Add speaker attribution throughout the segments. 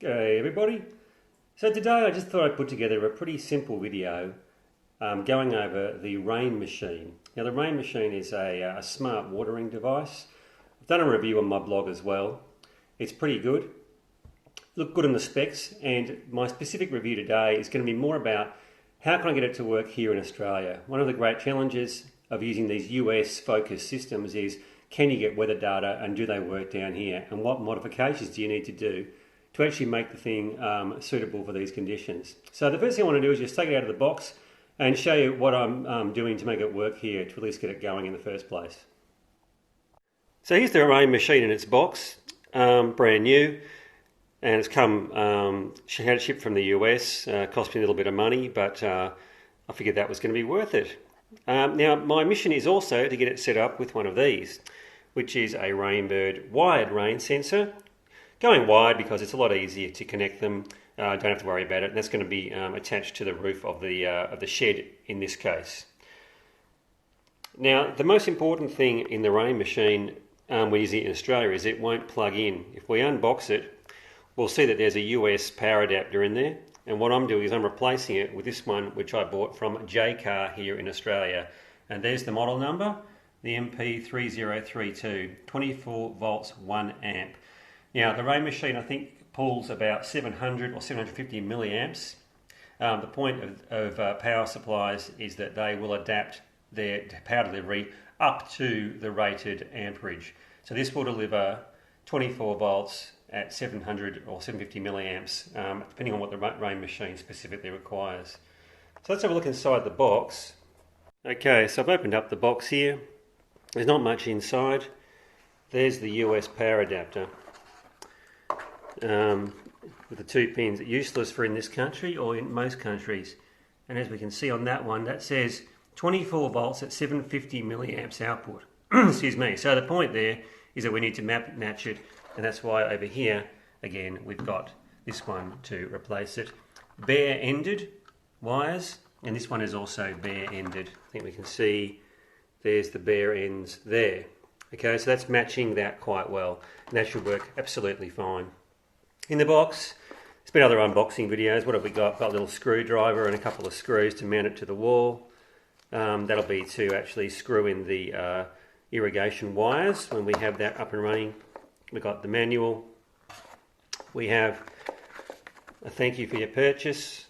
Speaker 1: G'day everybody. So today I just thought I'd put together a pretty simple video going over the RainMachine. Now the RainMachine is a smart watering device. I've done a review on my blog as well. It's pretty good. Look good in the specs, and my specific review today is going to be more about how can I get it to work here in Australia. One of the great challenges of using these US focused systems is, can you get weather data and do they work down here, and what modifications do you need to do to actually make the thing suitable for these conditions. So the first thing I want to do is just take it out of the box and show you what I'm doing to make it work here, to at least get it going in the first place. So here's the RainMachine in its box, brand new, and it's come, had it shipped from the US, cost me a little bit of money, but I figured that was going to be worth it. Now my mission is also to get it set up with one of these, which is a Rainbird wired rain sensor. Going wide because it's a lot easier to connect them. Don't have to worry about it. And that's going to be attached to the roof of the shed in this case. Now, the most important thing in the RainMachine when using it in Australia is it won't plug in. If we unbox it, we'll see that there's a US power adapter in there. And what I'm doing is I'm replacing it with this one, which I bought from J-Car here in Australia. And there's the model number, the MP3032, 24 volts, 1 amp. Now the RainMachine I think pulls about 700 or 750 milliamps. The point of power supplies is that they will adapt their power delivery up to the rated amperage. So this will deliver 24 volts at 700 or 750 milliamps, depending on what the RainMachine specifically requires. So let's have a look inside the box. Okay, so I've opened up the box here. There's not much inside. There's the US power adapter. With the 2 pins, useless for in this country or in most countries. And as we can see on that one, that says 24 volts at 750 milliamps output. Excuse me. So the point there is that we need to match it, and that's why over here, again, we've got this one to replace it. Bare-ended wires, and this one is also bare-ended. I think we can see there's the bare ends there. Okay, so that's matching that quite well, and that should work absolutely fine. In the box, there's been other unboxing videos. What have we got? Got a little screwdriver and a couple of screws to mount it to the wall. That'll be to actually screw in the irrigation wires when we have that up and running. We've got the manual. We have a thank you for your purchase.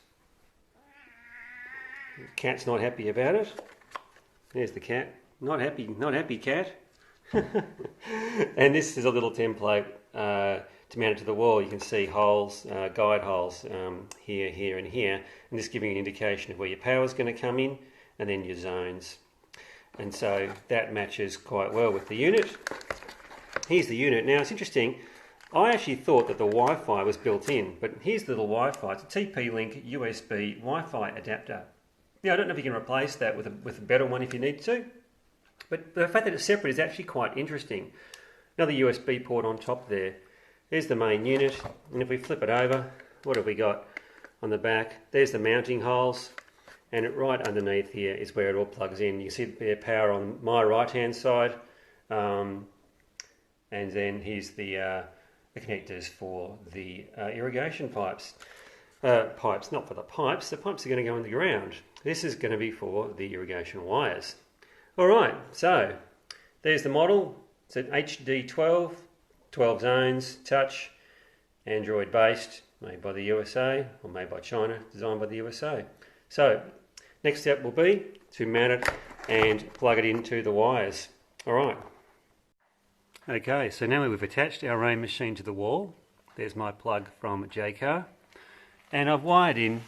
Speaker 1: The cat's not happy about it. There's the cat. Not happy cat. And this is a little template to mount it to the wall. You can see holes, guide holes here, here and here, and just giving an indication of where your power is going to come in, and then your zones. And so that matches quite well with the unit. Here's the unit. Now it's interesting, I actually thought that the Wi-Fi was built in, but here's the little Wi-Fi. It's a TP-Link USB Wi-Fi adapter. Now I don't know if you can replace that with a better one if you need to, but the fact that it's separate is actually quite interesting. Another USB port on top there. There's the main unit, and if we flip it over, what have we got on the back? There's the mounting holes, and right underneath here is where it all plugs in. You can see the power on my right hand side, and then here's the connectors for the irrigation pipes. Pipes, not for the pipes are going to go in the ground. This is going to be for the irrigation wires. Alright, so there's the model. It's an HD-12. 12 zones, touch, Android based, made by the USA, or made by China, designed by the USA. So, next step will be to mount it and plug it into the wires. Alright. Okay, so now we've attached our RainMachine to the wall. There's my plug from J-Car. And I've wired in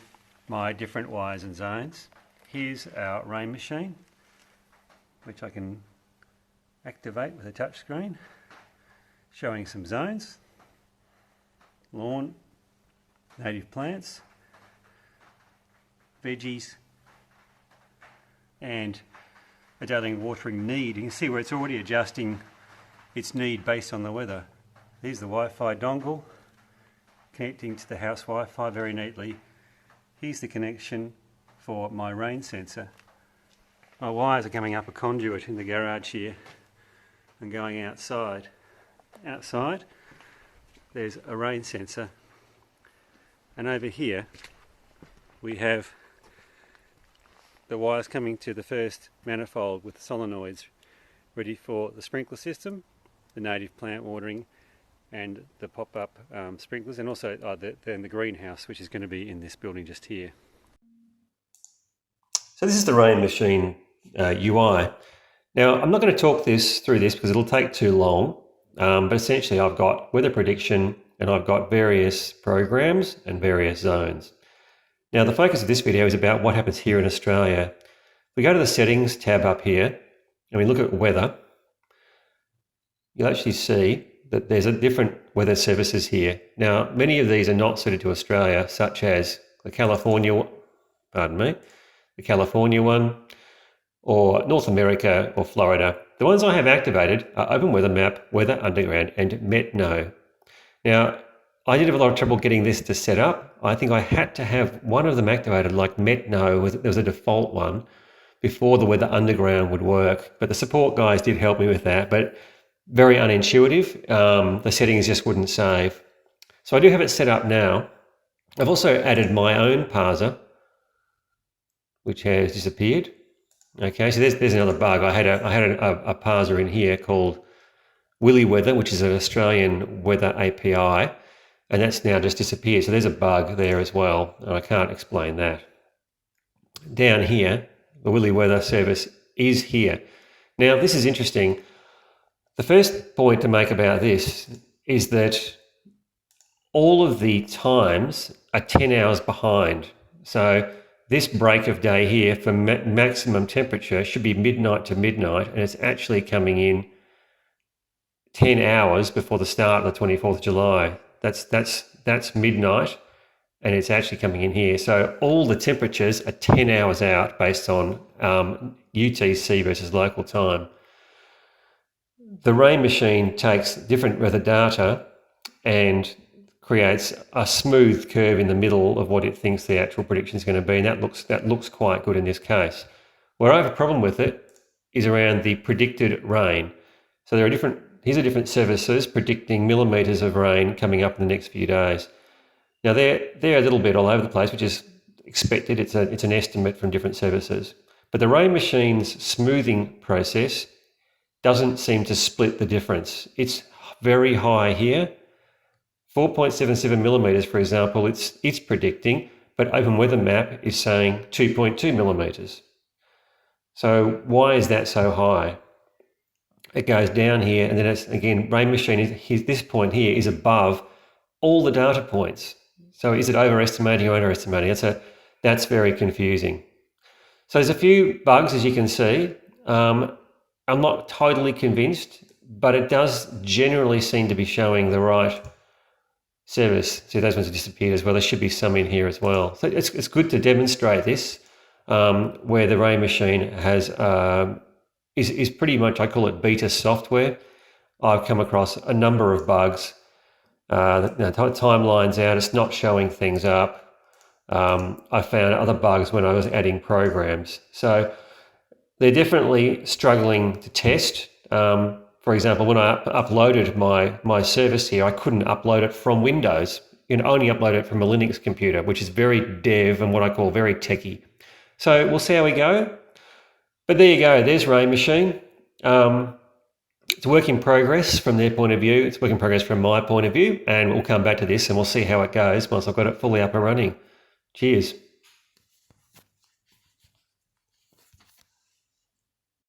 Speaker 1: my different wires and zones. Here's our RainMachine, which I can activate with a touch screen. Showing some zones, lawn, native plants, veggies, and a daily watering need. You can see where it's already adjusting its need based on the weather. Here's the Wi-Fi dongle connecting to the house Wi-Fi very neatly. Here's the connection for my rain sensor. My wires are coming up a conduit in the garage here and going outside. Outside, there's a rain sensor And over here we have the wires coming to the first manifold with the solenoids ready for the sprinkler system, the native plant watering, and the pop-up sprinklers, and also then the greenhouse, which is going to be in this building just here. So this is the RainMachine UI. Now, I'm not going to talk through this because it'll take too long, but essentially I've got weather prediction and I've got various programs and various zones. Now, the focus of this video is about what happens here in Australia. We go to the settings tab up here and we look at weather. You'll actually see that there's a different weather services here. Now, many of these are not suited to Australia, such as the California one, or North America or Florida. The ones I have activated are Open Weather Map, Weather Underground, and METNO. Now, I did have a lot of trouble getting this to set up. I think I had to have one of them activated, like METNO, there was a default one, before the Weather Underground would work. But the support guys did help me with that, but very unintuitive. The settings just wouldn't save. So I do have it set up now. I've also added my own parser, which has disappeared. Okay, so there's another bug. I had a parser in here called Willy Weather, which is an Australian weather API, and that's now just disappeared. So there's a bug there as well, and I can't explain that. Down here, the Willy Weather service is here. Now, this is interesting. The first point to make about this is that all of the times are 10 hours behind. So this break of day here for maximum temperature should be midnight to midnight, and it's actually coming in 10 hours before the start of the 24th of July. That's midnight, and it's actually coming in here. So all the temperatures are 10 hours out based on UTC versus local time. The RainMachine takes different weather data and creates a smooth curve in the middle of what it thinks the actual prediction is going to be, and that looks quite good in this case. Where I have a problem with it is around the predicted rain. So these are different services predicting millimetres of rain coming up in the next few days. Now they're a little bit all over the place, which is expected. It's an estimate from different services. But the RainMachine's smoothing process doesn't seem to split the difference. It's very high here. 4.77 millimetres, for example, it's predicting, but Open Weather Map is saying 2.2 millimetres. So why is that so high? It goes down here, and then it's, again, RainMachine, this point here is above all the data points. So is it overestimating or underestimating? That's very confusing. So there's a few bugs, as you can see. I'm not totally convinced, but it does generally seem to be showing the right service. See, those ones have disappeared as well. There should be some in here as well. So it's good to demonstrate this, where the RainMachine has is pretty much, I call it beta software. I've come across a number of bugs. Timeline's out, it's not showing things up. I found other bugs when I was adding programs. So they're definitely struggling to test. For example, when I uploaded my service here, I couldn't upload it from Windows. You can only upload it from a Linux computer, which is very dev and what I call very techie. So we'll see how we go. But there you go, there's RainMachine. It's a work in progress from their point of view. It's a work in progress from my point of view, and we'll come back to this and we'll see how it goes once I've got it fully up and running. Cheers.